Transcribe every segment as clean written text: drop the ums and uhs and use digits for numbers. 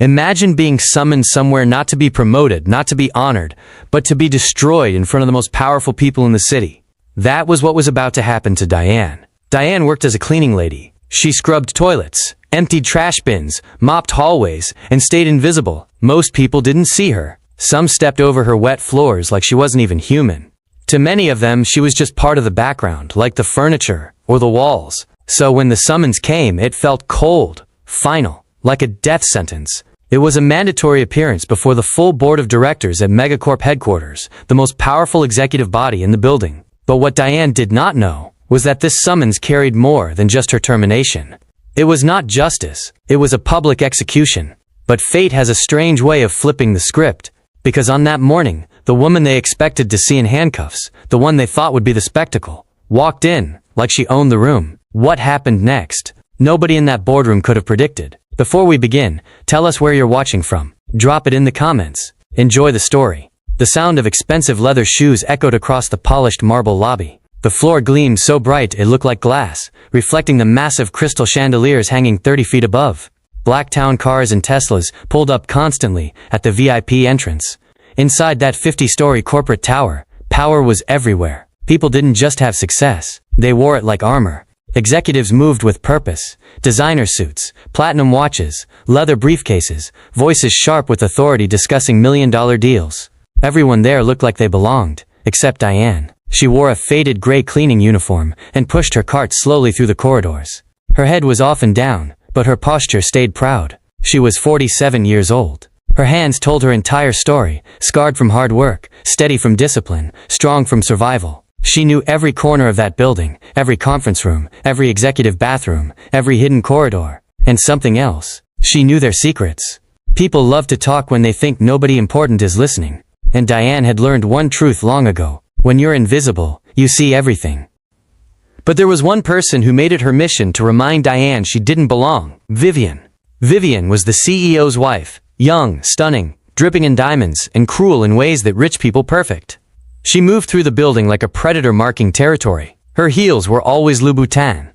Imagine being summoned somewhere not to be promoted, not to be honored, but to be destroyed in front of the most powerful people in the city. That was what was about to happen to Diane. Diane worked as a cleaning lady. She scrubbed toilets, emptied trash bins, mopped hallways, and stayed invisible. Most people didn't see her. Some stepped over her wet floors like she wasn't even human. To many of them, she was just part of the background, like the furniture or the walls. So when the summons came, it felt cold, final, like a death sentence. It was a mandatory appearance before the full board of directors at Megacorp headquarters, the most powerful executive body in the building. But what Diane did not know was that this summons carried more than just her termination. It was not justice, it was a public execution. But fate has a strange way of flipping the script, because on that morning, the woman they expected to see in handcuffs, the one they thought would be the spectacle, walked in, like she owned the room. What happened next? Nobody in that boardroom could have predicted. Before we begin, tell us where you're watching from. Drop it in the comments. Enjoy the story. The sound of expensive leather shoes echoed across the polished marble lobby. The floor gleamed so bright it looked like glass, reflecting the massive crystal chandeliers hanging 30 feet above. Black town cars and Teslas pulled up constantly at the VIP entrance. Inside that 50-story corporate tower, power was everywhere. People didn't just have success, they wore it like armor. Executives moved with purpose. Designer suits, platinum watches, leather briefcases, voices sharp with authority discussing million-dollar deals. Everyone there looked like they belonged, except Diane. She wore a faded gray cleaning uniform and pushed her cart slowly through the corridors. Her head was often down, but her posture stayed proud. She was 47 years old. Her hands told her entire story, scarred from hard work, steady from discipline, strong from survival. She knew every corner of that building, every conference room, every executive bathroom, every hidden corridor. And something else. She knew their secrets. People love to talk when they think nobody important is listening. And Diane had learned one truth long ago. When you're invisible, you see everything. But there was one person who made it her mission to remind Diane she didn't belong. Vivian. Vivian was the CEO's wife. Young, stunning, dripping in diamonds, and cruel in ways that rich people perfect. She moved through the building like a predator marking territory. Her heels were always Louboutin.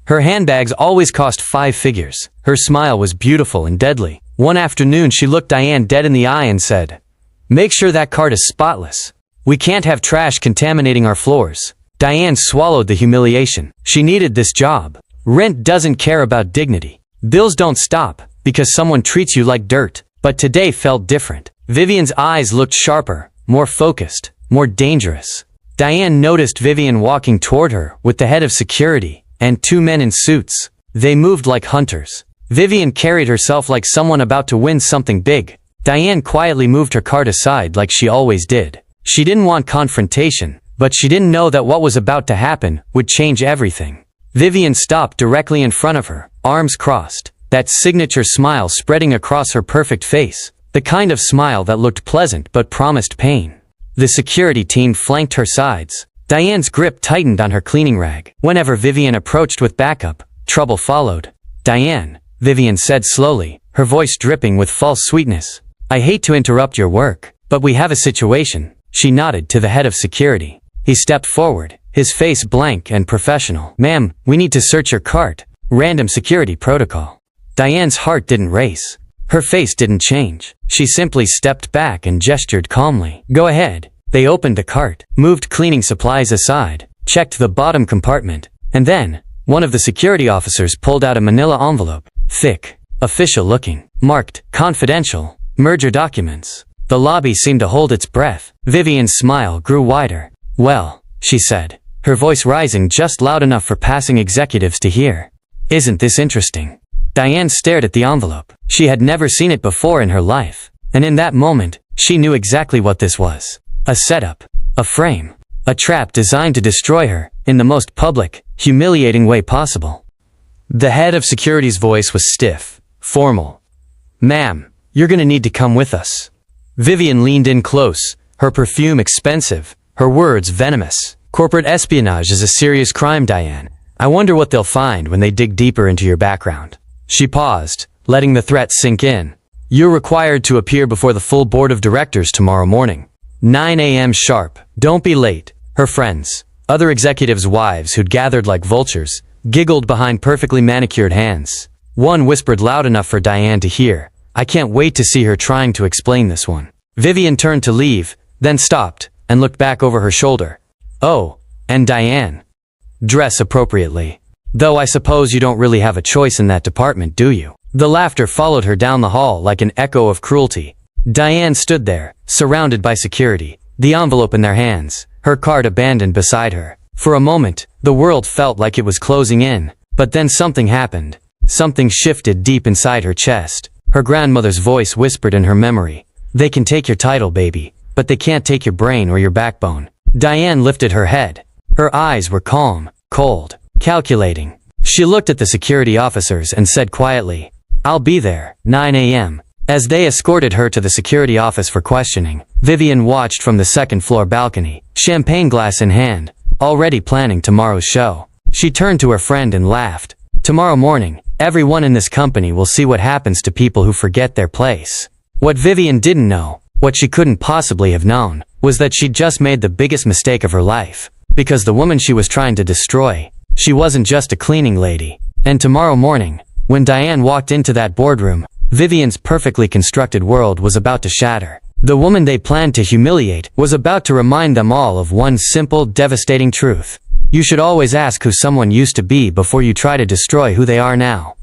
Her handbags always cost 5 figures. Her smile was beautiful and deadly. One afternoon she looked Diane dead in the eye and said, "Make sure that cart is spotless. We can't have trash contaminating our floors." Diane swallowed the humiliation. She needed this job. Rent doesn't care about dignity. Bills don't stop because someone treats you like dirt. But today felt different. Vivian's eyes looked sharper, more focused, more dangerous. Diane noticed Vivian walking toward her with the head of security and 2 men in suits. They moved like hunters. Vivian carried herself like someone about to win something big. Diane quietly moved her cart aside like she always did. She didn't want confrontation, but she didn't know that what was about to happen would change everything. Vivian stopped directly in front of her, arms crossed, that signature smile spreading across her perfect face, the kind of smile that looked pleasant but promised pain. The security team flanked her sides. Diane's grip tightened on her cleaning rag. Whenever Vivian approached with backup, trouble followed. "Diane," Vivian said slowly, her voice dripping with false sweetness. "I hate to interrupt your work, but we have a situation." She nodded to the head of security. He stepped forward, his face blank and professional. "Ma'am, we need to search your cart. Random security protocol." Diane's heart didn't race. Her face didn't change. She simply stepped back and gestured calmly. "Go ahead." They opened the cart, moved cleaning supplies aside, checked the bottom compartment, and then, one of the security officers pulled out a manila envelope. Thick, official looking, marked, confidential, merger documents. The lobby seemed to hold its breath. Vivian's smile grew wider. "Well," she said, her voice rising just loud enough for passing executives to hear. "Isn't this interesting?" Diane stared at the envelope. She had never seen it before in her life. And in that moment, she knew exactly what this was. A setup. A frame. A trap designed to destroy her, in the most public, humiliating way possible. The head of security's voice was stiff, formal. "Ma'am, you're gonna need to come with us." Vivian leaned in close, her perfume expensive, her words venomous. "Corporate espionage is a serious crime, Diane. I wonder what they'll find when they dig deeper into your background." She paused, letting the threat sink in. "You're required to appear before the full board of directors tomorrow morning. 9 a.m. sharp. Don't be late." Her friends, other executives' wives who'd gathered like vultures, giggled behind perfectly manicured hands. One whispered loud enough for Diane to hear, I can't wait to see her trying to explain this one. Vivian turned to leave, then stopped, and looked back over her shoulder. Oh, and Diane. Dress appropriately. Though I suppose you don't really have a choice in that department, do you? The laughter followed her down the hall like an echo of cruelty. Diane stood there, surrounded by security, the envelope in their hands, her card abandoned beside her. For a moment, the world felt like it was closing in, but then something happened. Something shifted deep inside her chest. Her grandmother's voice whispered in her memory. They can take your title, baby, but they can't take your brain or your backbone. Diane lifted her head. Her eyes were calm, cold, calculating. She looked at the security officers and said quietly, "I'll be there, 9 a.m. As they escorted her to the security office for questioning, Vivian watched from the second-floor balcony, champagne glass in hand, already planning tomorrow's show. She turned to her friend and laughed. Tomorrow morning, everyone in this company will see what happens to people who forget their place. What Vivian didn't know, what she couldn't possibly have known, was that she'd just made the biggest mistake of her life. Because the woman she was trying to destroy, she wasn't just a cleaning lady. And tomorrow morning, when Diane walked into that boardroom, Vivian's perfectly constructed world was about to shatter. The woman they planned to humiliate was about to remind them all of one simple, devastating truth. You should always ask who someone used to be before you try to destroy who they are now.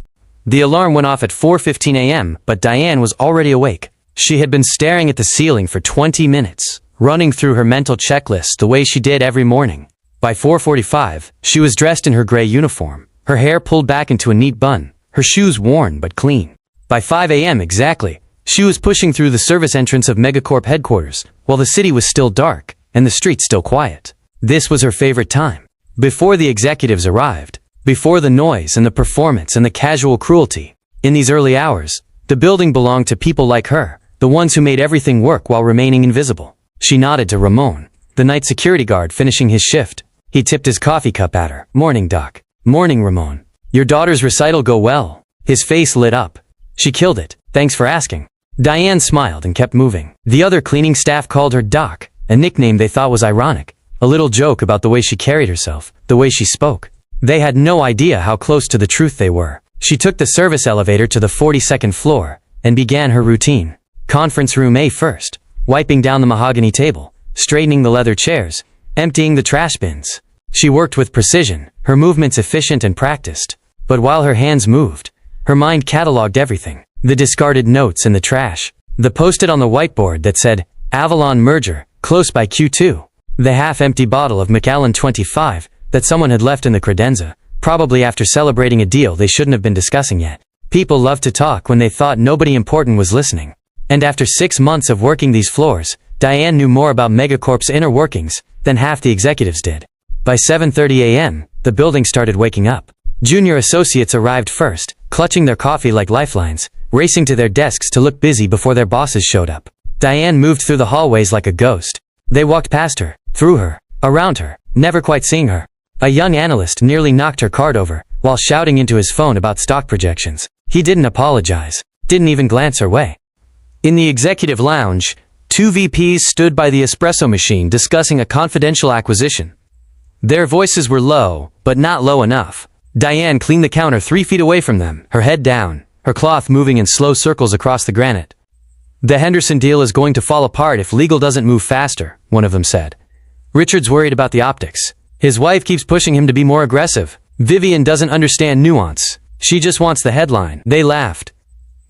The alarm went off at 4:15 a.m., but Diane was already awake. She had been staring at the ceiling for 20 minutes, running through her mental checklist the way she did every morning. By 4:45, she was dressed in her gray uniform, her hair pulled back into a neat bun, her shoes worn but clean. By 5 a.m. exactly, she was pushing through the service entrance of Megacorp headquarters, while the city was still dark, and the streets still quiet. This was her favorite time. Before the executives arrived, before the noise and the performance and the casual cruelty. In these early hours, the building belonged to people like her, the ones who made everything work while remaining invisible. She nodded to Ramon, the night security guard finishing his shift. He tipped his coffee cup at her. "Morning, Doc." "Morning, Ramon. Your daughter's recital go well." His face lit up. "She killed it. Thanks for asking." Diane smiled and kept moving. The other cleaning staff called her Doc, a nickname they thought was ironic. A little joke about the way she carried herself, the way she spoke. They had no idea how close to the truth they were. She took the service elevator to the 42nd floor and began her routine. Conference room A first, wiping down the mahogany table, straightening the leather chairs, emptying the trash bins. She worked with precision, her movements efficient and practiced. But while her hands moved, her mind cataloged everything. The discarded notes in the trash, the post-it on the whiteboard that said, "Avalon merger, close by Q2. The half-empty bottle of Macallan 25 that someone had left in the credenza, probably after celebrating a deal they shouldn't have been discussing yet. People loved to talk when they thought nobody important was listening. And after 6 months of working these floors, Diane knew more about Megacorp's inner workings than half the executives did. By 7:30 a.m., the building started waking up. Junior associates arrived first, clutching their coffee like lifelines, racing to their desks to look busy before their bosses showed up. Diane moved through the hallways like a ghost. They walked past her, through her, around her, never quite seeing her. A young analyst nearly knocked her card over, while shouting into his phone about stock projections. He didn't apologize, didn't even glance her way. In the executive lounge, 2 VPs stood by the espresso machine discussing a confidential acquisition. Their voices were low, but not low enough. Diane cleaned the counter 3 feet away from them, her head down, her cloth moving in slow circles across the granite. "The Henderson deal is going to fall apart if legal doesn't move faster," one of them said. "Richard's worried about the optics. His wife keeps pushing him to be more aggressive. Vivian doesn't understand nuance. She just wants the headline." They laughed.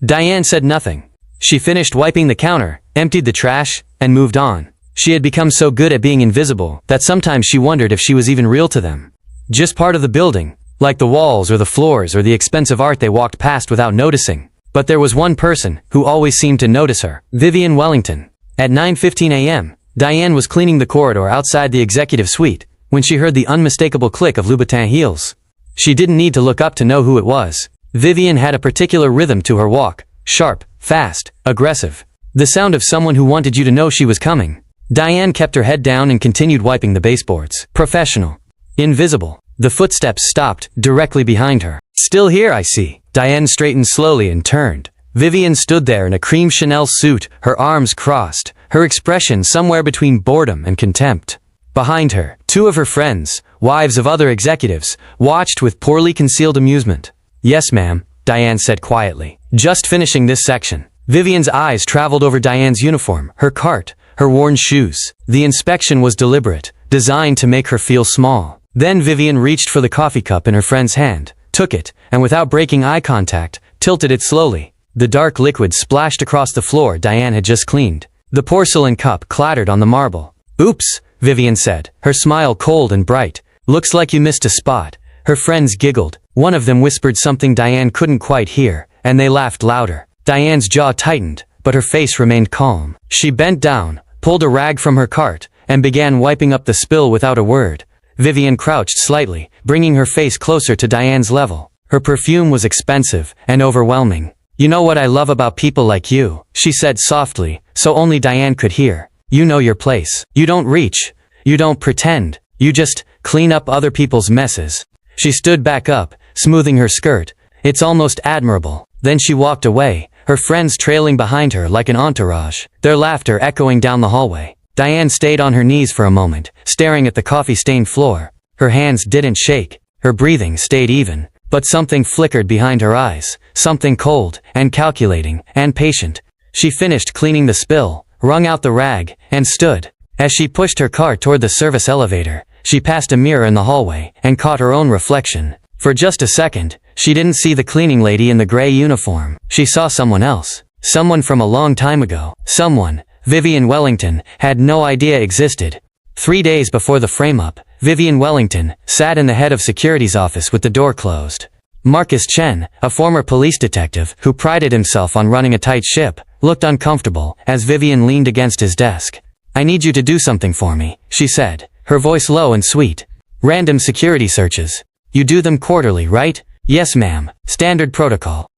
Diane said nothing. She finished wiping the counter, emptied the trash, and moved on. She had become so good at being invisible that sometimes she wondered if she was even real to them. Just part of the building, like the walls or the floors or the expensive art they walked past without noticing. But there was one person who always seemed to notice her. Vivian Wellington. At 9:15 a.m., Diane was cleaning the corridor outside the executive suite when she heard the unmistakable click of Louboutin heels. She didn't need to look up to know who it was. Vivian had a particular rhythm to her walk, sharp, fast, aggressive. The sound of someone who wanted you to know she was coming. Diane kept her head down and continued wiping the baseboards. Professional. Invisible. The footsteps stopped, directly behind her. "Still here, I see." Diane straightened slowly and turned. Vivian stood there in a cream Chanel suit, her arms crossed, her expression somewhere between boredom and contempt. Behind her, 2 of her friends, wives of other executives, watched with poorly concealed amusement. "Yes, ma'am," Diane said quietly. "Just finishing this section." Vivian's eyes traveled over Diane's uniform, her cart, her worn shoes. The inspection was deliberate, designed to make her feel small. Then Vivian reached for the coffee cup in her friend's hand, took it, and without breaking eye contact, tilted it slowly. The dark liquid splashed across the floor Diane had just cleaned. The porcelain cup clattered on the marble. "Oops," Vivian said, her smile cold and bright. "Looks like you missed a spot." Her friends giggled. One of them whispered something Diane couldn't quite hear, and they laughed louder. Diane's jaw tightened, but her face remained calm. She bent down, pulled a rag from her cart, and began wiping up the spill without a word. Vivian crouched slightly, bringing her face closer to Diane's level. Her perfume was expensive and overwhelming. "You know what I love about people like you," she said softly, so only Diane could hear. "You know your place. You don't reach. You don't pretend. You just clean up other people's messes." She stood back up, smoothing her skirt. "It's almost admirable." Then she walked away, her friends trailing behind her like an entourage, their laughter echoing down the hallway. Diane stayed on her knees for a moment, staring at the coffee-stained floor. Her hands didn't shake, her breathing stayed even, but something flickered behind her eyes, something cold, and calculating, and patient. She finished cleaning the spill, wrung out the rag, and stood. As she pushed her car toward the service elevator, she passed a mirror in the hallway, and caught her own reflection. For just a second, she didn't see the cleaning lady in the gray uniform. She saw someone else. Someone from a long time ago. Someone Vivian Wellington had no idea existed. 3 days before the frame-up, Vivian Wellington sat in the head of security's office with the door closed. Marcus Chen, a former police detective who prided himself on running a tight ship, looked uncomfortable as Vivian leaned against his desk. "I need you to do something for me," she said, her voice low and sweet. "Random security searches. You do them quarterly, right?" "Yes, ma'am. Standard protocol."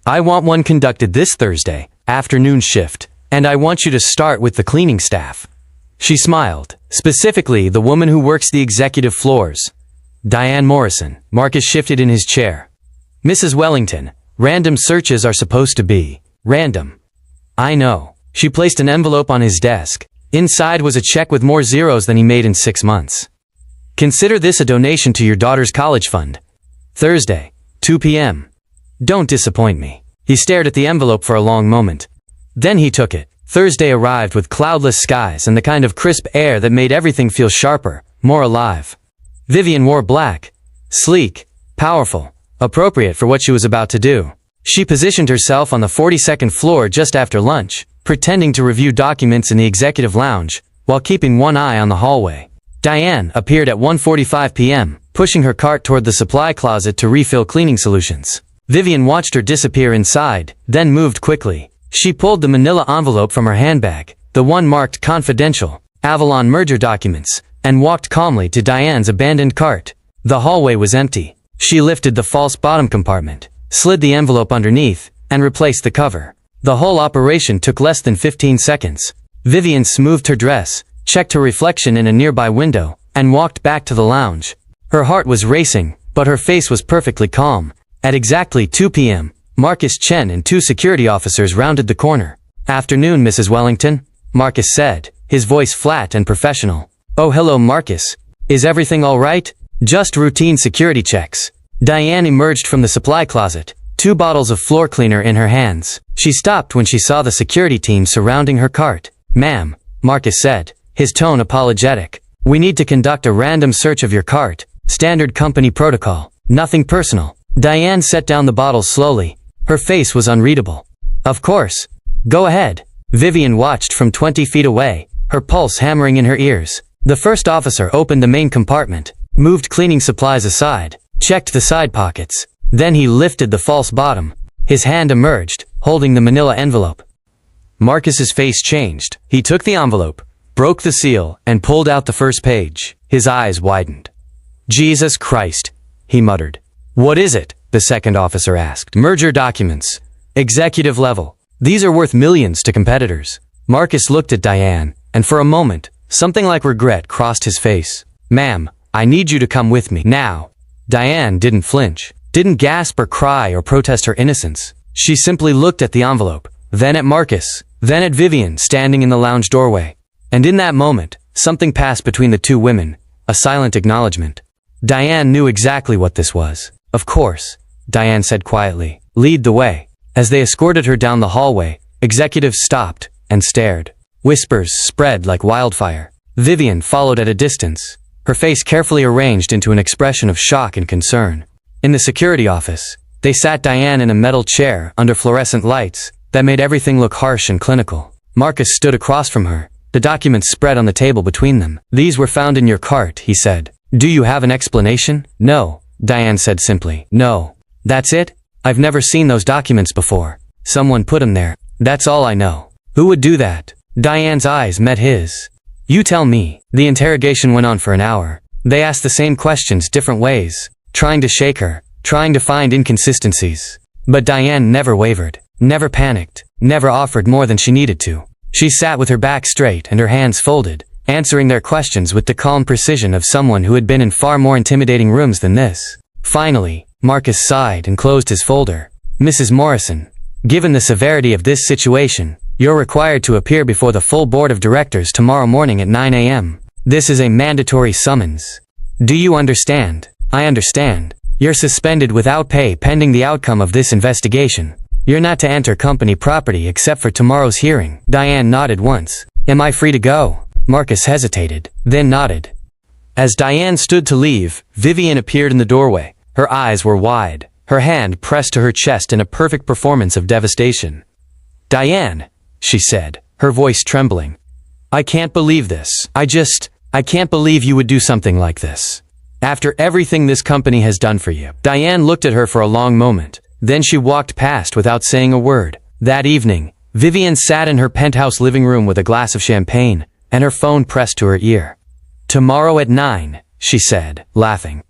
"I want one conducted this Thursday, afternoon shift, and I want you to start with the cleaning staff." She smiled, specifically the woman who works the executive floors. "Diane Morrison." Marcus shifted in his chair. "Mrs. Wellington, random searches are supposed to be random." "I know." She placed an envelope on his desk. Inside was a check with more zeros than he made in 6 months. "Consider this a donation to your daughter's college fund. Thursday, 2 p.m. Don't disappoint me." He stared at the envelope for a long moment. Then he took it. Thursday arrived with cloudless skies and the kind of crisp air that made everything feel sharper, more alive. Vivian wore black. Sleek, powerful, appropriate for what she was about to do. She positioned herself on the 42nd floor just after lunch, pretending to review documents in the executive lounge, while keeping one eye on the hallway. Diane appeared at 1:45 p.m., pushing her cart toward the supply closet to refill cleaning solutions. Vivian watched her disappear inside, then moved quickly. She pulled the manila envelope from her handbag, the one marked confidential, Avalon merger documents, and walked calmly to Diane's abandoned cart. The hallway was empty. She lifted the false bottom compartment, slid the envelope underneath, and replaced the cover. The whole operation took less than 15 seconds. Vivian smoothed her dress, checked her reflection in a nearby window, and walked back to the lounge. Her heart was racing, but her face was perfectly calm. At exactly 2 p.m., Marcus Chen and 2 security officers rounded the corner. "Afternoon, Mrs. Wellington," Marcus said, his voice flat and professional. "Oh, hello, Marcus. Is everything all right?" "Just routine security checks." Diane emerged from the supply closet, 2 bottles of floor cleaner in her hands. She stopped when she saw the security team surrounding her cart. "Ma'am," Marcus said, his tone apologetic. "We need to conduct a random search of your cart. Standard company protocol. Nothing personal." Diane set down the bottles slowly. Her face was unreadable. "Of course. Go ahead." Vivian watched from 20 feet away, her pulse hammering in her ears. The first officer opened the main compartment, moved cleaning supplies aside, checked the side pockets. Then he lifted the false bottom. His hand emerged, holding the manila envelope. Marcus's face changed. He took the envelope, broke the seal, and pulled out the first page. His eyes widened. "Jesus Christ," he muttered. "What is it?" the second officer asked. "Merger documents. Executive level. These are worth millions to competitors." Marcus looked at Diane, and for a moment, something like regret crossed his face. "Ma'am, I need you to come with me now." Diane didn't flinch, didn't gasp or cry or protest her innocence. She simply looked at the envelope, then at Marcus, then at Vivian standing in the lounge doorway. And in that moment, something passed between the 2 women, a silent acknowledgement. Diane knew exactly what this was. "Of course," Diane said quietly. "Lead the way." As they escorted her down the hallway, Executives stopped and stared. Whispers spread like wildfire. Vivian followed at a distance, her face carefully arranged into an expression of shock and concern. In the security office, they sat Diane in a metal chair under fluorescent lights that made everything look harsh and clinical. Marcus stood across from her, the documents spread on the table between them. "These were found in your cart," he said. "Do you have an explanation?" "No," Diane said simply. "No." "That's it? I've never seen those documents before. Someone put them there. That's all I know." "Who would do that?" Diane's eyes met his. "You tell me." The interrogation went on for an hour. They asked the same questions different ways, trying to shake her, trying to find inconsistencies. But Diane never wavered, never panicked, never offered more than she needed to. She sat with her back straight and her hands folded, answering their questions with the calm precision of someone who had been in far more intimidating rooms than this. Finally, Marcus sighed and closed his folder. "Mrs. Morrison, given the severity of this situation, you're required to appear before the full board of directors tomorrow morning at 9 a.m. This is a mandatory summons. Do you understand?" "I understand. You're suspended without pay pending the outcome of this investigation. You're not to enter company property except for tomorrow's hearing." Diane nodded once. "Am I free to go?" Marcus hesitated, then nodded. As Diane stood to leave, Vivian appeared in the doorway. Her eyes were wide, her hand pressed to her chest in a perfect performance of devastation. "Diane," she said, her voice trembling. "I can't believe this. I can't believe you would do something like this. After everything this company has done for you." Diane looked at her for a long moment. Then she walked past without saying a word. That evening, Vivian sat in her penthouse living room with a glass of champagne and her phone pressed to her ear. "Tomorrow at 9, she said, laughing.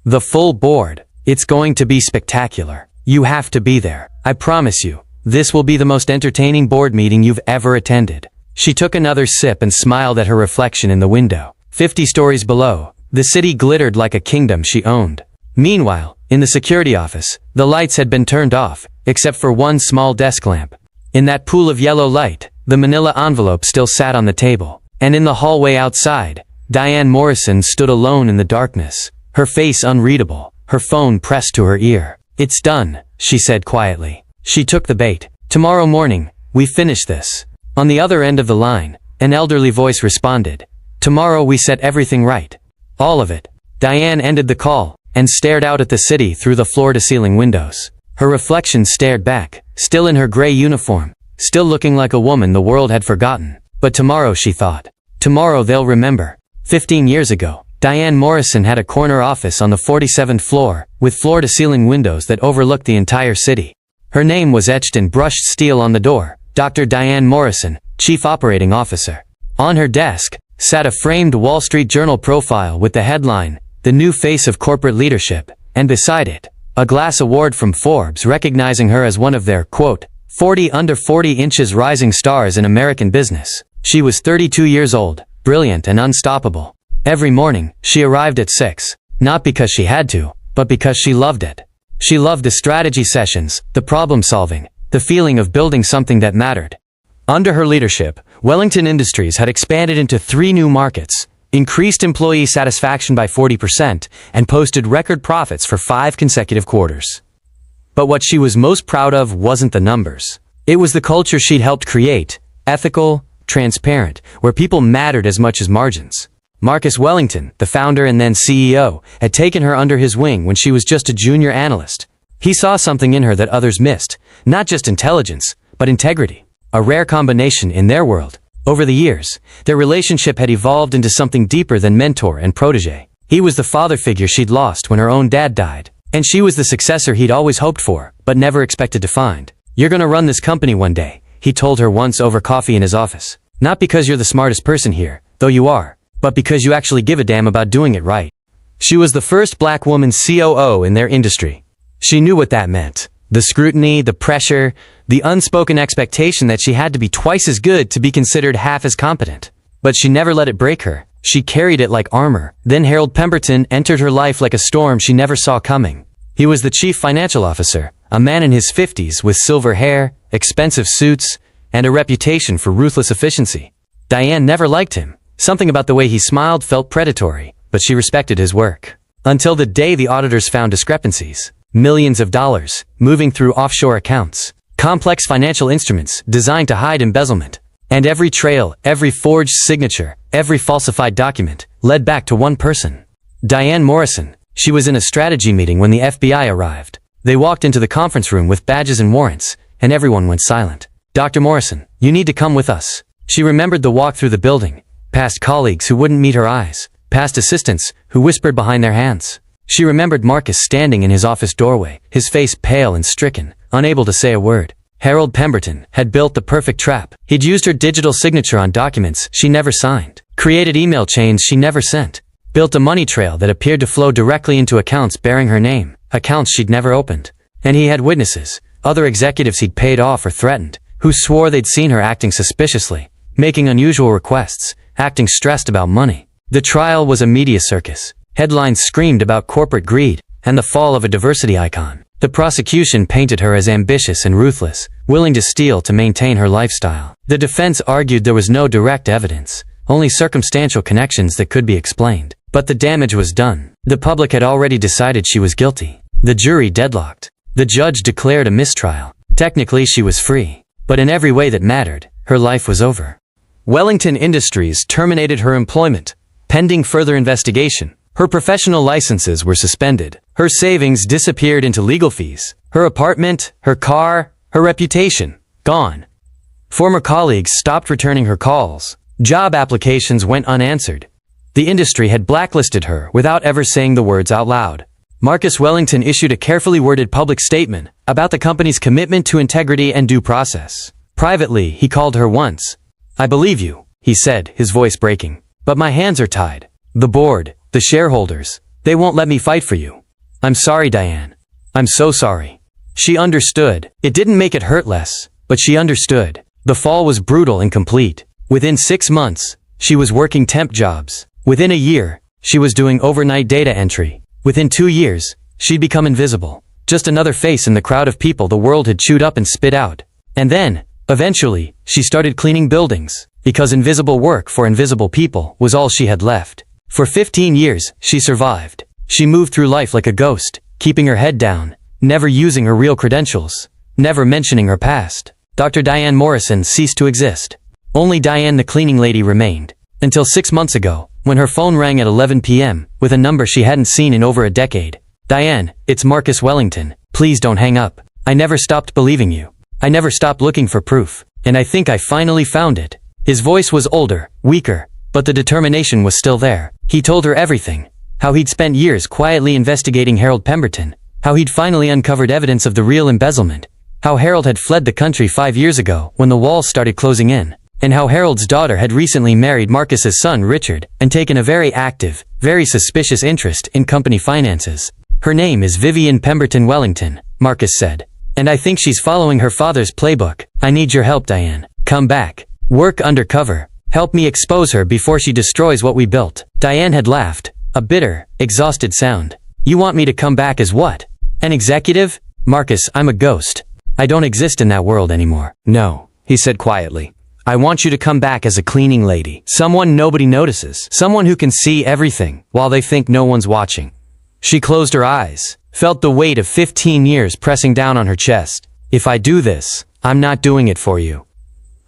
"The full board. It's going to be spectacular. You have to be there. I promise you, this will be the most entertaining board meeting you've ever attended." She took another sip and smiled at her reflection in the window. 50 stories below, the city glittered like a kingdom she owned. Meanwhile, in the security office, the lights had been turned off, except for one small desk lamp. In that pool of yellow light, the manila envelope still sat on the table. And in the hallway outside, Diane Morrison stood alone in the darkness, her face unreadable, her phone pressed to her ear. "It's done," she said quietly. She took the bait. "Tomorrow morning, we finish this." On the other end of the line, an elderly voice responded. "Tomorrow we set everything right. All of it." Diane ended the call and stared out at the city through the floor-to-ceiling windows. Her reflection stared back, still in her gray uniform, still looking like a woman the world had forgotten. But tomorrow, she thought. Tomorrow they'll remember. 15 years ago, Diane Morrison had a corner office on the 47th floor, with floor-to-ceiling windows that overlooked the entire city. Her name was etched in brushed steel on the door, Dr. Diane Morrison, Chief Operating Officer. On her desk sat a framed Wall Street Journal profile with the headline, "The New Face of Corporate Leadership," and beside it, a glass award from Forbes recognizing her as one of their, quote, 40 under 40 inches rising stars in American business. She was 32 years old, brilliant and unstoppable. Every morning, she arrived at 6, not because she had to, but because she loved it. She loved the strategy sessions, the problem solving, the feeling of building something that mattered. Under her leadership, Wellington Industries had expanded into 3 new markets, increased employee satisfaction by 40%, and posted record profits for 5 consecutive quarters. But what she was most proud of wasn't the numbers. It was the culture she'd helped create, ethical, transparent, where people mattered as much as margins. Marcus Wellington, the founder and then CEO, had taken her under his wing when she was just a junior analyst. He saw something in her that others missed, not just intelligence, but integrity. A rare combination in their world. Over the years, their relationship had evolved into something deeper than mentor and protege. He was the father figure she'd lost when her own dad died, and she was the successor he'd always hoped for, but never expected to find. "You're gonna run this company one day," he told her once over coffee in his office. "Not because you're the smartest person here, though you are, but because you actually give a damn about doing it right." She was the first black woman COO in their industry. She knew what that meant. The scrutiny, the pressure, the unspoken expectation that she had to be twice as good to be considered half as competent. But she never let it break her. She carried it like armor. Then Harold Pemberton entered her life like a storm she never saw coming. He was the chief financial officer, a man in his 50s with silver hair, expensive suits, and a reputation for ruthless efficiency. Diane never liked him. Something about the way he smiled felt predatory, but she respected his work. Until the day the auditors found discrepancies. Millions of dollars, moving through offshore accounts. Complex financial instruments designed to hide embezzlement. And every trail, every forged signature, every falsified document led back to one person. Diane Morrison. She was in a strategy meeting when the FBI arrived. They walked into the conference room with badges and warrants, and everyone went silent. Dr. Morrison, you need to come with us. She remembered the walk through the building, past colleagues who wouldn't meet her eyes, past assistants who whispered behind their hands. She remembered Marcus standing in his office doorway, his face pale and stricken, unable to say a word. Harold Pemberton had built the perfect trap. He'd used her digital signature on documents she never signed, created email chains she never sent, built a money trail that appeared to flow directly into accounts bearing her name, accounts she'd never opened. And he had witnesses, other executives he'd paid off or threatened, who swore they'd seen her acting suspiciously, making unusual requests, acting stressed about money. The trial was a media circus. Headlines screamed about corporate greed and the fall of a diversity icon. The prosecution painted her as ambitious and ruthless, willing to steal to maintain her lifestyle. The defense argued there was no direct evidence, only circumstantial connections that could be explained. But the damage was done. The public had already decided she was guilty. The jury deadlocked. The judge declared a mistrial. Technically she was free, but in every way that mattered, her life was over. Wellington Industries terminated her employment, pending further investigation. Her professional licenses were suspended. Her savings disappeared into legal fees. Her apartment, her car, her reputation, gone. Former colleagues stopped returning her calls. Job applications went unanswered. The industry had blacklisted her without ever saying the words out loud. Marcus Wellington issued a carefully worded public statement about the company's commitment to integrity and due process. Privately, he called her once. "I believe you," he said, his voice breaking. "But my hands are tied. The board, the shareholders, they won't let me fight for you. I'm sorry, Diane. I'm so sorry." She understood. It didn't make it hurt less, but she understood. The fall was brutal and complete. Within 6 months, she was working temp jobs. Within a year, she was doing overnight data entry. Within 2 years, she'd become invisible. Just another face in the crowd of people the world had chewed up and spit out. And then, eventually, she started cleaning buildings, because invisible work for invisible people was all she had left. For 15 years, she survived. She moved through life like a ghost, keeping her head down, never using her real credentials, never mentioning her past. Dr. Diane Morrison ceased to exist. Only Diane the cleaning lady remained. Until 6 months ago, when her phone rang at 11 p.m. with a number she hadn't seen in over a decade. "Diane, it's Marcus Wellington. Please don't hang up. I never stopped believing you. I never stopped looking for proof. And I think I finally found it." His voice was older, weaker, but the determination was still there. He told her everything. How he'd spent years quietly investigating Harold Pemberton. How he'd finally uncovered evidence of the real embezzlement. How Harold had fled the country 5 years ago when the walls started closing in. And how Harold's daughter had recently married Marcus's son Richard and taken a very active, very suspicious interest in company finances. "Her name is Vivian Pemberton Wellington," Marcus said. "And I think she's following her father's playbook. I need your help, Diane. Come back. Work undercover. Help me expose her before she destroys what we built." Diane had laughed, a bitter, exhausted sound. "You want me to come back as what? An executive? Marcus, I'm a ghost. I don't exist in that world anymore." "No," he said quietly. "I want you to come back as a cleaning lady. Someone nobody notices. Someone who can see everything while they think no one's watching." She closed her eyes, felt the weight of 15 years pressing down on her chest. "If I do this, I'm not doing it for you.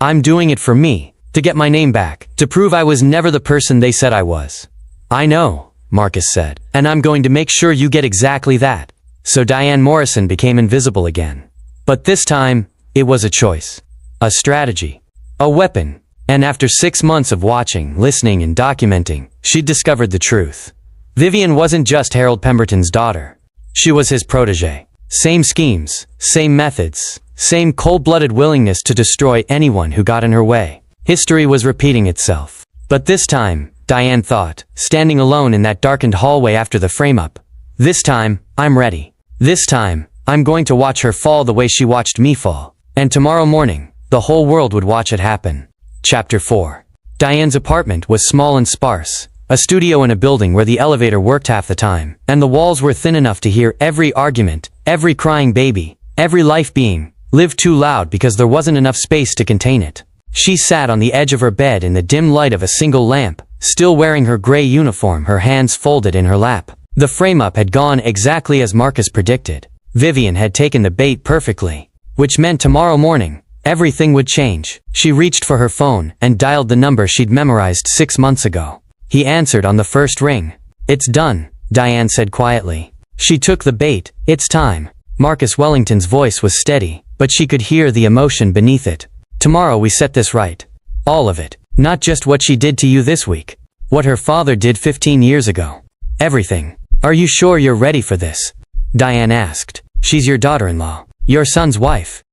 I'm doing it for me, to get my name back, to prove I was never the person they said I was." "I know," Marcus said, "and I'm going to make sure you get exactly that." So Diane Morrison became invisible again. But this time, it was a choice. A strategy. A weapon. And after 6 months of watching, listening, and documenting, she'd discovered the truth. Vivian wasn't just Harold Pemberton's daughter. She was his protege. Same schemes, same methods, same cold-blooded willingness to destroy anyone who got in her way. History was repeating itself. But this time, Diane thought, standing alone in that darkened hallway after the frame-up, "This time, I'm ready. This time, I'm going to watch her fall the way she watched me fall. And tomorrow morning, the whole world would watch it happen." Chapter 4. Diane's apartment was small and sparse, a studio in a building where the elevator worked half the time, and the walls were thin enough to hear every argument, every crying baby, every life being lived too loud because there wasn't enough space to contain it. She sat on the edge of her bed in the dim light of a single lamp, still wearing her gray uniform, her hands folded in her lap. The frame-up had gone exactly as Marcus predicted. Vivian had taken the bait perfectly. which meant tomorrow morning, everything would change. She reached for her phone and dialed the number she'd memorized 6 months ago. He answered on the first ring. "It's done," Diane said quietly. She took the bait. "It's time." Marcus Wellington's voice was steady, but she could hear the emotion beneath it. "Tomorrow we set this right. All of it. Not just what she did to you this week. What her father did 15 years ago. Everything. Are you sure you're ready for this?" Diane asked. "She's your daughter-in-law. Your son's wife."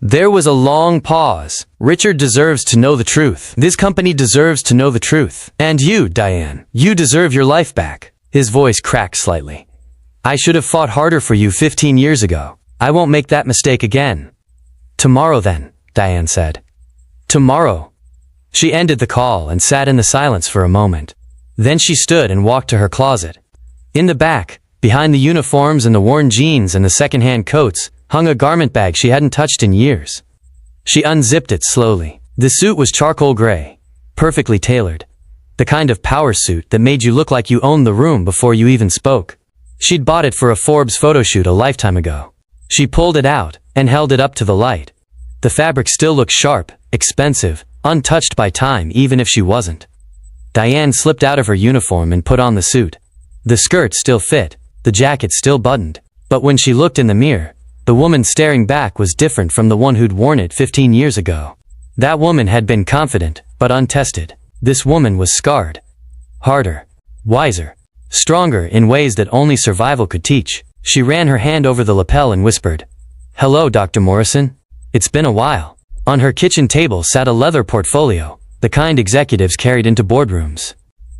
There was a long pause. Richard deserves to know the truth. This company deserves to know the truth. And you, Diane, you deserve your life back. His voice cracked slightly. "I should have fought harder for you 15 years ago. I won't make that mistake again." "Tomorrow then," Diane said. "Tomorrow." She ended the call and sat in the silence for a moment. Then she stood and walked to her closet. In the back, behind the uniforms and the worn jeans and the second-hand coats, hung a garment bag she hadn't touched in years. She unzipped it slowly. The suit was charcoal gray, perfectly tailored. The kind of power suit that made you look like you owned the room before you even spoke. She'd bought it for a Forbes photo shoot a lifetime ago. She pulled it out and held it up to the light. The fabric still looked sharp, expensive, untouched by time even if she wasn't. Diane slipped out of her uniform and put on the suit. The skirt still fit, the jacket still buttoned. But when she looked in the mirror, the woman staring back was different from the one who'd worn it 15 years ago. That woman had been confident, but untested. This woman was scarred. Harder. Wiser. Stronger in ways that only survival could teach. She ran her hand over the lapel and whispered, "Hello, Dr. Morrison. It's been a while." On her kitchen table sat a leather portfolio, the kind executives carried into boardrooms.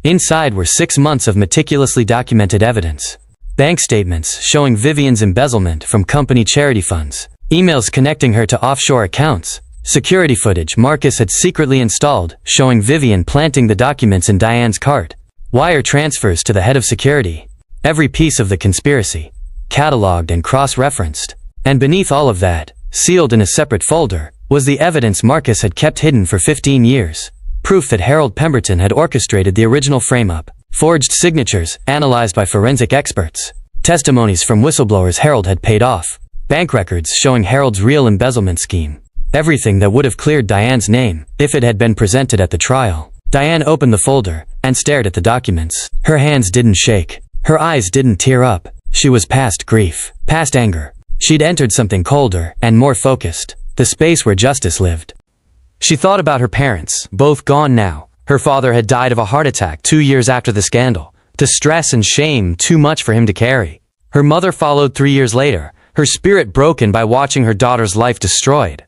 Inside were 6 months of meticulously documented evidence. Bank statements showing Vivian's embezzlement from company charity funds. Emails connecting her to offshore accounts. Security footage Marcus had secretly installed showing Vivian planting the documents in Diane's cart. Wire transfers to the head of security. Every piece of the conspiracy. Cataloged and cross-referenced. And beneath all of that, sealed in a separate folder, was the evidence Marcus had kept hidden for 15 years. Proof that Harold Pemberton had orchestrated the original frame-up. Forged signatures, analyzed by forensic experts. Testimonies from whistleblowers Harold had paid off. Bank records showing Harold's real embezzlement scheme. Everything that would have cleared Diane's name, if it had been presented at the trial. Diane opened the folder, and stared at the documents. Her hands didn't shake. Her eyes didn't tear up. She was past grief. Past anger. She'd entered something colder, and more focused. The space where justice lived. She thought about her parents, both gone now. Her father had died of a heart attack 2 years after the scandal. The stress and shame too much for him to carry. Her mother followed 3 years later, her spirit broken by watching her daughter's life destroyed.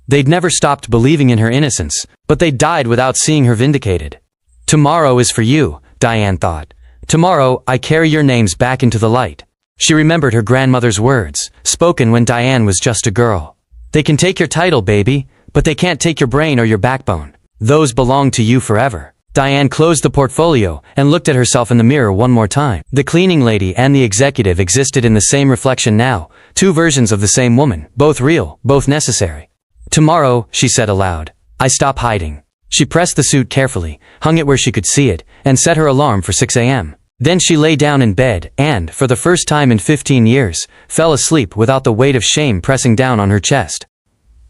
They'd never stopped believing in her innocence, but they died without seeing her vindicated. Tomorrow is for you, Diane thought. Tomorrow, I carry your names back into the light. She remembered her grandmother's words, spoken when Diane was just a girl. They can take your title, baby, but they can't take your brain or your backbone. Those belong to you forever. Diane closed the portfolio and looked at herself in the mirror one more time. The cleaning lady and the executive existed in the same reflection now, 2 versions of the same woman, both real, both necessary. Tomorrow, she said aloud, I stop hiding. She pressed the suit carefully, hung it where she could see it, and set her alarm for 6 a.m. Then she lay down in bed and, for the first time in 15 years, fell asleep without the weight of shame pressing down on her chest.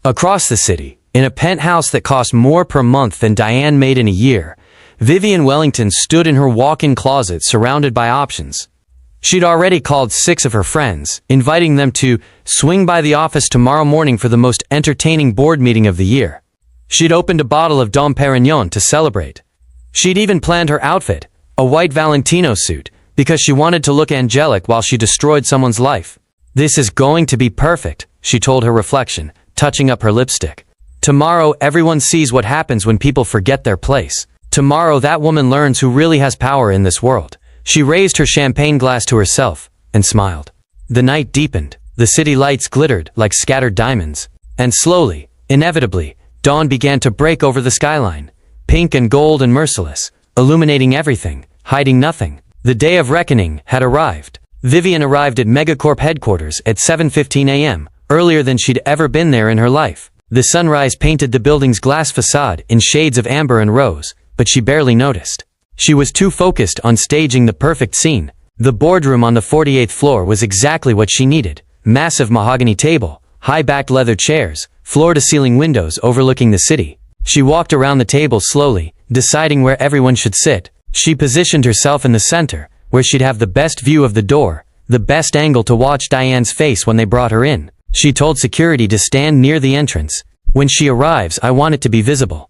Across the city, in a penthouse that cost more per month than Diane made in a year, Vivian Wellington stood in her walk-in closet surrounded by options. She'd already called 6 of her friends, inviting them to swing by the office tomorrow morning for the most entertaining board meeting of the year. She'd opened a bottle of Dom Perignon to celebrate. She'd even planned her outfit, a white Valentino suit, because she wanted to look angelic while she destroyed someone's life. This is going to be perfect, she told her reflection, touching up her lipstick. Tomorrow everyone sees what happens when people forget their place. Tomorrow that woman learns who really has power in this world. She raised her champagne glass to herself and smiled. The night deepened. The city lights glittered like scattered diamonds. And slowly, inevitably, dawn began to break over the skyline. Pink and gold and merciless, illuminating everything, hiding nothing. The day of reckoning had arrived. Vivian arrived at Megacorp headquarters at 7:15 a.m., earlier than she'd ever been there in her life. The sunrise painted the building's glass facade in shades of amber and rose, but she barely noticed. She was too focused on staging the perfect scene. The boardroom on the 48th floor was exactly what she needed. Massive mahogany table, high-backed leather chairs, floor-to-ceiling windows overlooking the city. She walked around the table slowly, deciding where everyone should sit. She positioned herself in the center, where she'd have the best view of the door, the best angle to watch Diane's face when they brought her in. She told security to stand near the entrance. When she arrives, I want it to be visible.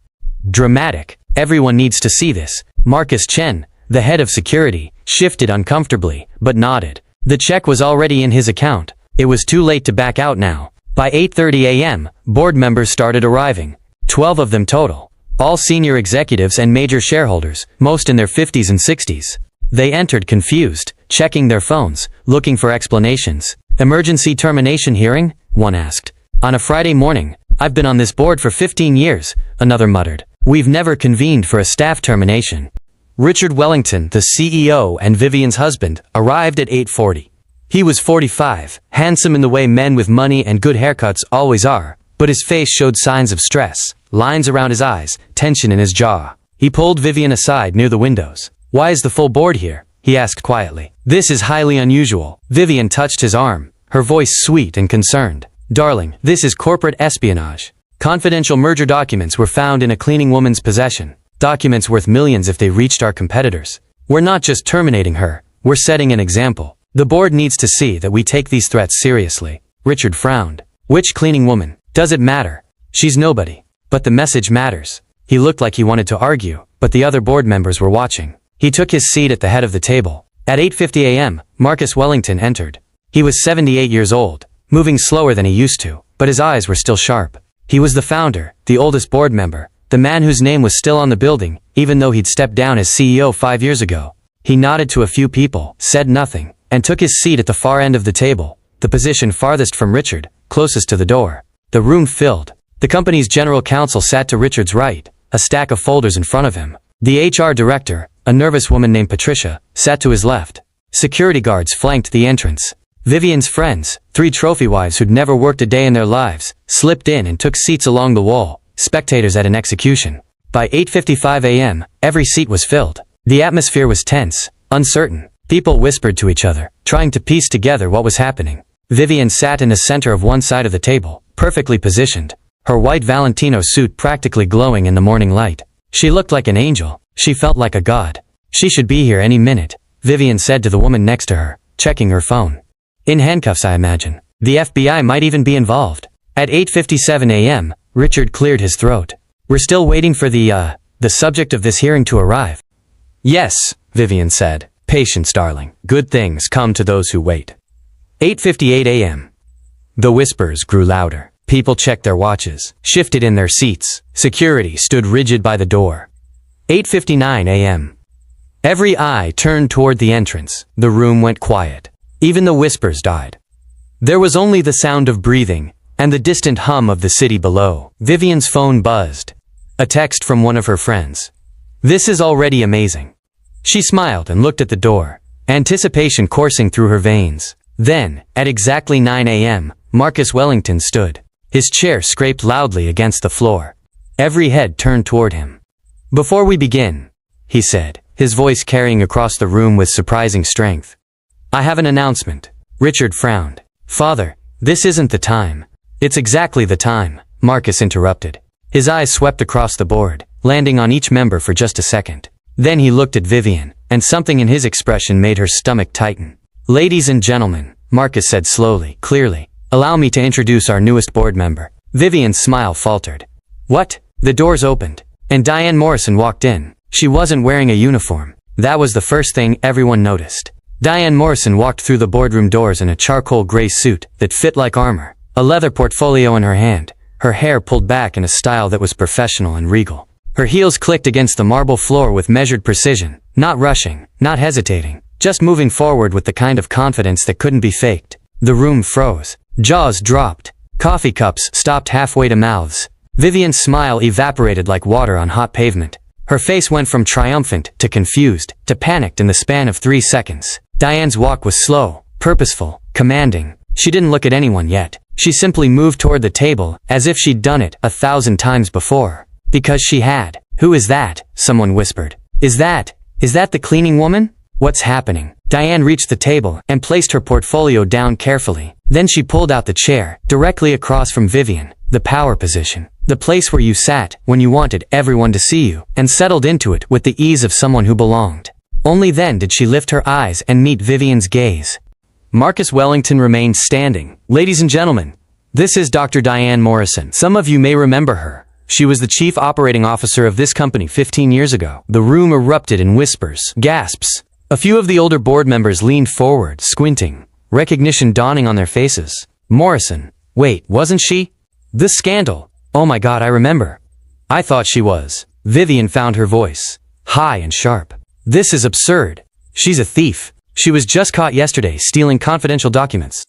Dramatic. Everyone needs to see this. Marcus Chen, the head of security, shifted uncomfortably, but nodded. The check was already in his account. It was too late to back out now. By 8:30 a.m., board members started arriving. 12 of them total. All senior executives and major shareholders, most in their 50s and 60s. They entered confused, checking their phones, looking for explanations. Emergency termination hearing? One asked. On a Friday morning. I've been on this board for 15 years, another muttered. We've never convened for a staff termination. Richard Wellington, the CEO and Vivian's husband, arrived at 8:40. He was 45, handsome in the way men with money and good haircuts always are, but his face showed signs of stress, lines around his eyes, tension in his jaw. He pulled Vivian aside near the windows. Why is the full board here? He asked quietly. This is highly unusual. Vivian touched his arm, her voice sweet and concerned. Darling, this is corporate espionage. Confidential merger documents were found in a cleaning woman's possession. Documents worth millions if they reached our competitors. We're not just terminating her, we're setting an example. The board needs to see that we take these threats seriously. Richard frowned. Which cleaning woman? Does it matter? She's nobody. But the message matters. He looked like he wanted to argue, but the other board members were watching. He took his seat at the head of the table. At 8:50 a.m., Marcus Wellington entered. He was 78 years old, moving slower than he used to, but his eyes were still sharp. He was the founder, the oldest board member, the man whose name was still on the building, even though he'd stepped down as CEO 5 years ago. He nodded to a few people, said nothing, and took his seat at the far end of the table, the position farthest from Richard, closest to the door. The room filled. The company's general counsel sat to Richard's right, a stack of folders in front of him. The HR director, a nervous woman named Patricia, sat to his left. Security guards flanked the entrance. Vivian's friends, 3 trophy wives who'd never worked a day in their lives, slipped in and took seats along the wall, spectators at an execution. By 8:55 a.m., every seat was filled. The atmosphere was tense, uncertain. People whispered to each other, trying to piece together what was happening. Vivian sat in the center of one side of the table, perfectly positioned, her white Valentino suit practically glowing in the morning light. She looked like an angel. She felt like a god. She should be here any minute, Vivian said to the woman next to her, checking her phone. In handcuffs, I imagine. The FBI might even be involved. At 8:57 a.m., Richard cleared his throat. We're still waiting for the subject of this hearing to arrive. Yes, Vivian said. Patience, darling. Good things come to those who wait. 8:58 a.m. The whispers grew louder. People checked their watches, shifted in their seats. Security stood rigid by the door. 8:59 a.m. Every eye turned toward the entrance. The room went quiet. Even the whispers died. There was only the sound of breathing and the distant hum of the city below. Vivian's phone buzzed. A text from one of her friends. This is already amazing. She smiled and looked at the door, anticipation coursing through her veins. Then, at exactly 9 a.m., Marcus Wellington stood. His chair scraped loudly against the floor. Every head turned toward him. Before we begin, he said, his voice carrying across the room with surprising strength. I have an announcement. Richard frowned. Father, this isn't the time. It's exactly the time, Marcus interrupted. His eyes swept across the board, landing on each member for just a second. Then he looked at Vivian, and something in his expression made her stomach tighten. Ladies and gentlemen, Marcus said slowly, clearly, allow me to introduce our newest board member. Vivian's smile faltered. What? The doors opened, and Diane Morrison walked in. She wasn't wearing a uniform. That was the first thing everyone noticed. Diane Morrison walked through the boardroom doors in a charcoal gray suit that fit like armor, a leather portfolio in her hand, her hair pulled back in a style that was professional and regal. Her heels clicked against the marble floor with measured precision, not rushing, not hesitating, just moving forward with the kind of confidence that couldn't be faked. The room froze. Jaws dropped. Coffee cups stopped halfway to mouths. Vivian's smile evaporated like water on hot pavement. Her face went from triumphant to confused to panicked in the span of 3 seconds. Diane's walk was slow, purposeful, commanding. She didn't look at anyone yet. She simply moved toward the table as if she'd done it 1,000 times before. Because she had. Who is that? Someone whispered. Is that the cleaning woman? What's happening? Diane reached the table and placed her portfolio down carefully. Then she pulled out the chair, directly across from Vivian, the power position. The place where you sat when you wanted everyone to see you, and settled into it with the ease of someone who belonged. Only then did she lift her eyes and meet Vivian's gaze. Marcus Wellington remained standing. Ladies and gentlemen, this is Dr. Diane Morrison. Some of you may remember her. She was the chief operating officer of this company 15 years ago. The room erupted in whispers, gasps. A few of the older board members leaned forward, squinting, recognition dawning on their faces. Morrison. Wait, wasn't she? This scandal. Oh my God, I remember. I thought she was. Vivian found her voice, high and sharp. This is absurd. She's a thief. She was just caught yesterday stealing confidential documents.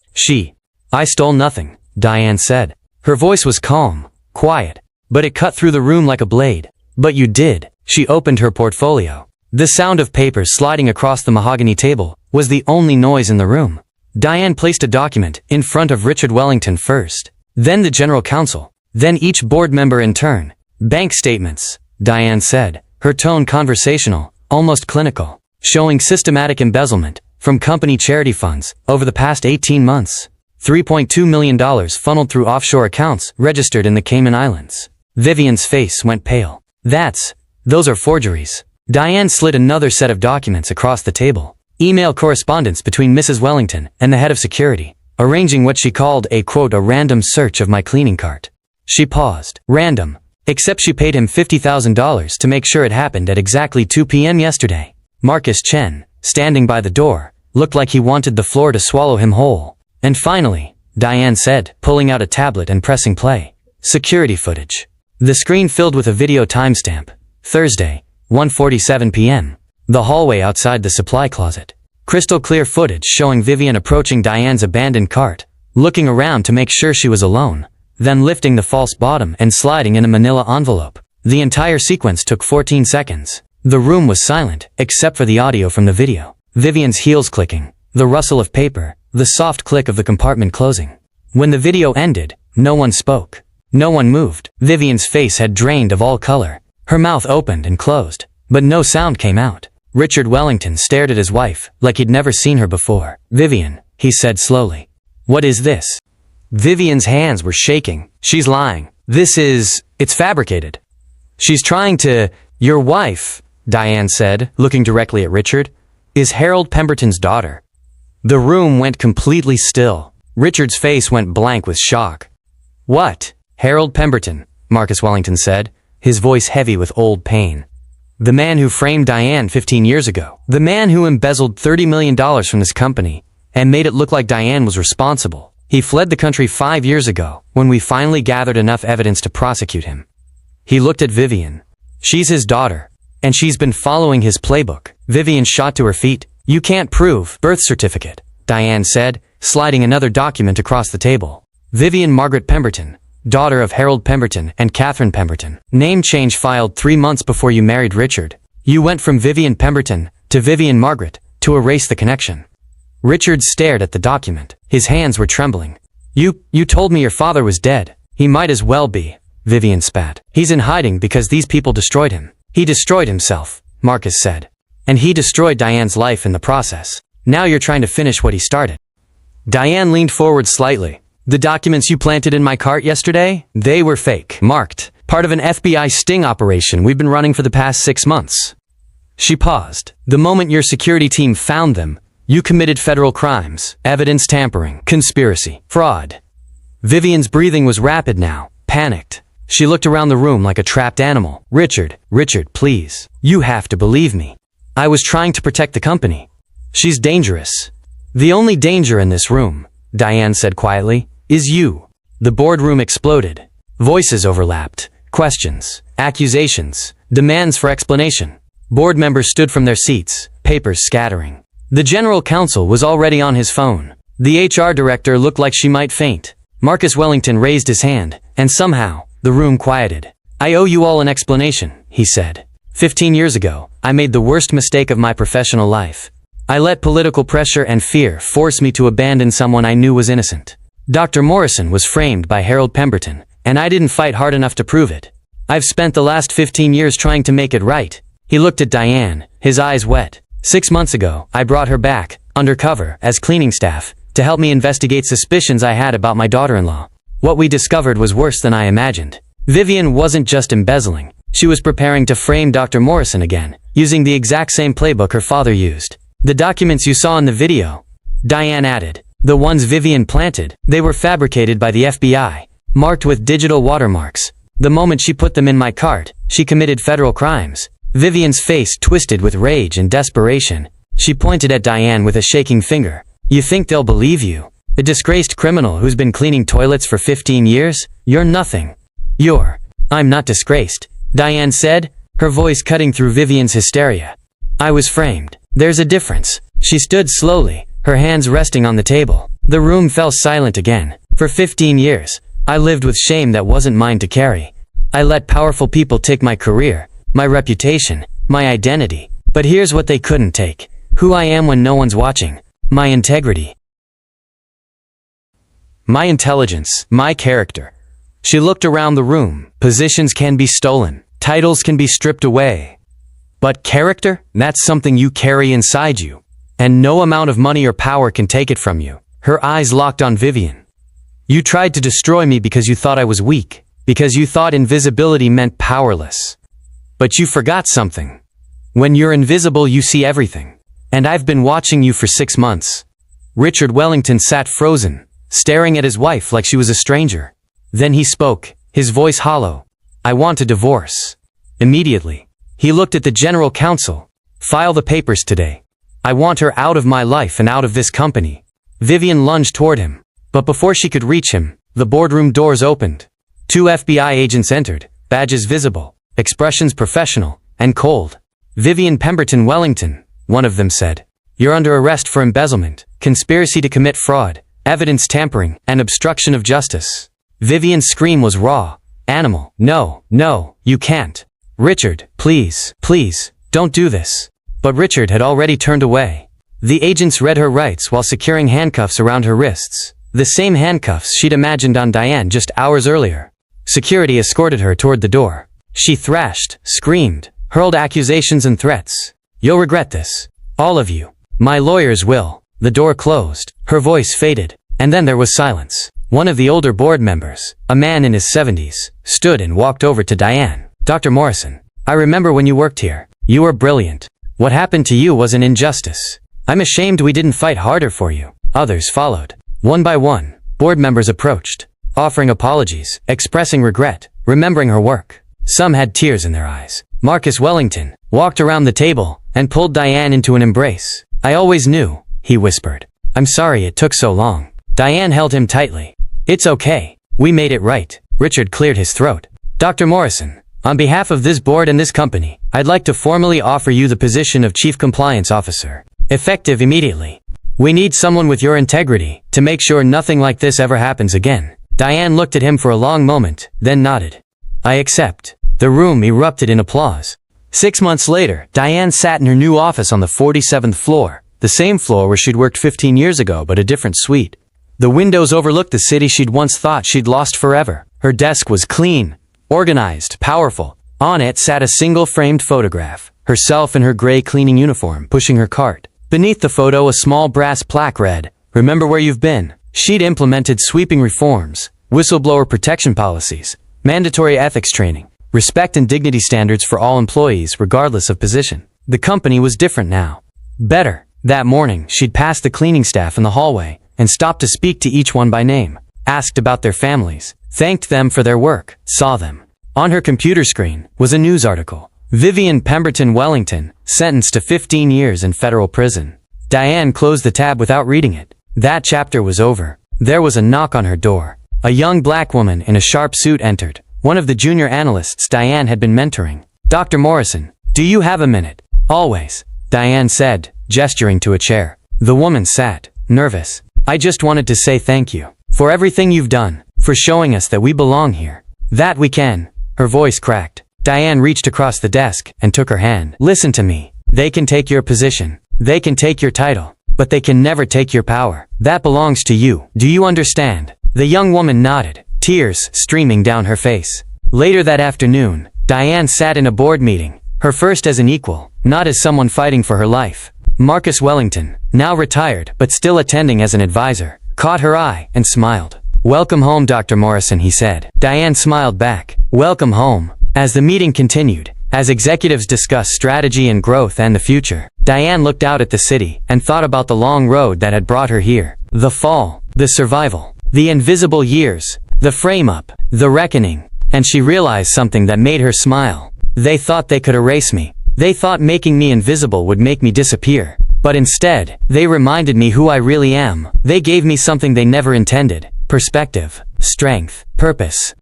I stole nothing, Diane said. Her voice was calm, quiet, but it cut through the room like a blade. But you did. She opened her portfolio. The sound of papers sliding across the mahogany table was the only noise in the room. Diane placed a document in front of Richard Wellington first, then the general counsel, then each board member in turn. Bank statements, Diane said, her tone conversational, almost clinical, showing systematic embezzlement from company charity funds over the past 18 months. $3.2 million funneled through offshore accounts registered in the Cayman Islands. Vivian's face went pale. Those are forgeries. Diane slid another set of documents across the table. Email correspondence between Mrs. Wellington and the head of security, arranging what she called a, quote, a random search of my cleaning cart. She paused. Random. Except she paid him $50,000 to make sure it happened at exactly 2 p.m. yesterday. Marcus Chen, standing by the door, looked like he wanted the floor to swallow him whole. And finally, Diane said, pulling out a tablet and pressing play. Security footage. The screen filled with a video timestamp. Thursday, 1:47 p.m. The hallway outside the supply closet. Crystal clear footage showing Vivian approaching Diane's abandoned cart, looking around to make sure she was alone, then lifting the false bottom and sliding in a manila envelope. The entire sequence took 14 seconds. The room was silent, except for the audio from the video. Vivian's heels clicking, the rustle of paper, the soft click of the compartment closing. When the video ended, no one spoke. No one moved. Vivian's face had drained of all color. Her mouth opened and closed, but no sound came out. Richard Wellington stared at his wife like he'd never seen her before. Vivian, he said slowly. What is this? Vivian's hands were shaking. She's lying. It's fabricated. She's trying to... Your wife, Diane said, looking directly at Richard, is Harold Pemberton's daughter. The room went completely still. Richard's face went blank with shock. What? Harold Pemberton, Marcus Wellington said, his voice heavy with old pain. The man who framed Diane 15 years ago. The man who embezzled $30 million from this company and made it look like Diane was responsible. He fled the country 5 years ago when we finally gathered enough evidence to prosecute him. He looked at Vivian. She's his daughter, and she's been following his playbook. Vivian shot to her feet. You can't prove birth certificate, Diane said, sliding another document across the table. Vivian Margaret Pemberton, daughter of Harold Pemberton and Catherine Pemberton. Name change filed 3 months before you married Richard. You went from Vivian Pemberton to Vivian Margaret to erase the connection. Richard stared at the document. His hands were trembling. You told me your father was dead. He might as well be, Vivian spat. He's in hiding because these people destroyed him. He destroyed himself, Marcus said. And he destroyed Diane's life in the process. Now you're trying to finish what he started. Diane leaned forward slightly. The documents you planted in my cart yesterday? They were fake. Marked. Part of an FBI sting operation we've been running for the past 6 months. She paused. The moment your security team found them, you committed federal crimes, evidence tampering, conspiracy, fraud. Vivian's breathing was rapid now, panicked. She looked around the room like a trapped animal. Richard, please. You have to believe me. I was trying to protect the company. She's dangerous. The only danger in this room, Diane said quietly, is you. The boardroom exploded. Voices overlapped. Questions, accusations, demands for explanation. Board members stood from their seats, papers scattering. The general counsel was already on his phone. The HR director looked like she might faint. Marcus Wellington raised his hand, and somehow, the room quieted. I owe you all an explanation, he said. 15 years ago, I made the worst mistake of my professional life. I let political pressure and fear force me to abandon someone I knew was innocent. Dr. Morrison was framed by Harold Pemberton, and I didn't fight hard enough to prove it. I've spent the last 15 years trying to make it right. He looked at Diane, his eyes wet. 6 months ago, I brought her back, undercover, as cleaning staff, to help me investigate suspicions I had about my daughter-in-law. What we discovered was worse than I imagined. Vivian wasn't just embezzling. She was preparing to frame Dr. Morrison again, using the exact same playbook her father used. The documents you saw in the video, Diane added, the ones Vivian planted, they were fabricated by the FBI, marked with digital watermarks. The moment she put them in my cart, she committed federal crimes. Vivian's face twisted with rage and desperation. She pointed at Diane with a shaking finger. You think they'll believe you? A disgraced criminal who's been cleaning toilets for 15 years? You're nothing. I'm not disgraced, Diane said, her voice cutting through Vivian's hysteria. I was framed. There's a difference. She stood slowly, her hands resting on the table. The room fell silent again. For 15 years, I lived with shame that wasn't mine to carry. I let powerful people take my career, my reputation, my identity. But here's what they couldn't take. Who I am when no one's watching. My integrity. My intelligence. My character. She looked around the room. Positions can be stolen. Titles can be stripped away. But character? That's something you carry inside you. And no amount of money or power can take it from you. Her eyes locked on Vivian. You tried to destroy me because you thought I was weak. Because you thought invisibility meant powerless. But you forgot something. When you're invisible, you see everything. And I've been watching you for 6 months. Richard Wellington sat frozen, staring at his wife like she was a stranger. Then he spoke, his voice hollow. I want a divorce. Immediately. He looked at the general counsel. File the papers today. I want her out of my life and out of this company. Vivian lunged toward him. But before she could reach him, the boardroom doors opened. 2 FBI agents entered, badges visible, expressions professional and cold. Vivian Pemberton Wellington, one of them said. You're under arrest for embezzlement, conspiracy to commit fraud, evidence tampering, and obstruction of justice. Vivian's scream was raw, animal. No, you can't. Richard, please, don't do this. But Richard had already turned away. The agents read her rights while securing handcuffs around her wrists. The same handcuffs she'd imagined on Diane just hours earlier. Security escorted her toward the door. She thrashed, screamed, hurled accusations and threats. You'll regret this. All of you. My lawyers will. The door closed. Her voice faded. And then there was silence. One of the older board members, a man in his 70s, stood and walked over to Diane. Dr. Morrison, I remember when you worked here. You were brilliant. What happened to you was an injustice. I'm ashamed we didn't fight harder for you. Others followed. One by one, board members approached, offering apologies, expressing regret, remembering her work. Some had tears in their eyes. Marcus Wellington walked around the table and pulled Diane into an embrace. I always knew, he whispered. I'm sorry it took so long. Diane held him tightly. It's okay. We made it right. Richard cleared his throat. Dr. Morrison, on behalf of this board and this company, I'd like to formally offer you the position of Chief Compliance Officer, effective immediately. We need someone with your integrity to make sure nothing like this ever happens again. Diane looked at him for a long moment, then nodded. I accept. The room erupted in applause. 6 months later, Diane sat in her new office on the 47th floor, the same floor where she'd worked 15 years ago, but a different suite. The windows overlooked the city she'd once thought she'd lost forever. Her desk was clean, organized, powerful. On it sat a single framed photograph, herself in her gray cleaning uniform, pushing her cart. Beneath the photo, a small brass plaque read, Remember where you've been. She'd implemented sweeping reforms, whistleblower protection policies, mandatory ethics training, respect and dignity standards for all employees regardless of position. The company was different now. Better. That morning, she'd passed the cleaning staff in the hallway and stopped to speak to each one by name, asked about their families, thanked them for their work, saw them. On her computer screen was a news article. Vivian Pemberton Wellington, sentenced to 15 years in federal prison. Diane closed the tab without reading it. That chapter was over. There was a knock on her door. A young black woman in a sharp suit entered, one of the junior analysts Diane had been mentoring. Dr. Morrison, do you have a minute? Always, Diane said, gesturing to a chair. The woman sat, nervous. I just wanted to say thank you for everything you've done, for showing us that we belong here. That we can. Her voice cracked. Diane reached across the desk and took her hand. Listen to me. They can take your position. They can take your title. But they can never take your power. That belongs to you. Do you understand? The young woman nodded, tears streaming down her face. Later that afternoon, Diane sat in a board meeting, her first as an equal, not as someone fighting for her life. Marcus Wellington, now retired but still attending as an advisor, caught her eye and smiled. "Welcome home, Dr. Morrison," he said. Diane smiled back. "Welcome home." As the meeting continued, as executives discussed strategy and growth and the future, Diane looked out at the city and thought about the long road that had brought her here. The fall, the survival, the invisible years, the frame-up, the reckoning, and she realized something that made her smile. They thought they could erase me. They thought making me invisible would make me disappear. But instead, they reminded me who I really am. They gave me something they never intended: perspective, strength, purpose.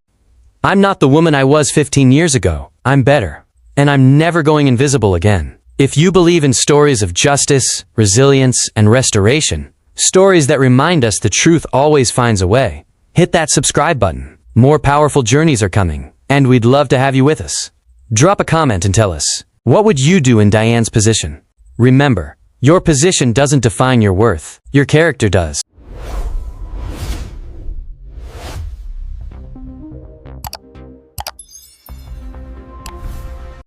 I'm not the woman I was 15 years ago. I'm better. And I'm never going invisible again. If you believe in stories of justice, resilience, and restoration, stories that remind us the truth always finds a way, hit that subscribe button. More powerful journeys are coming, and we'd love to have you with us. Drop a comment and tell us, what would you do in Diane's position? Remember, your position doesn't define your worth. Your character does.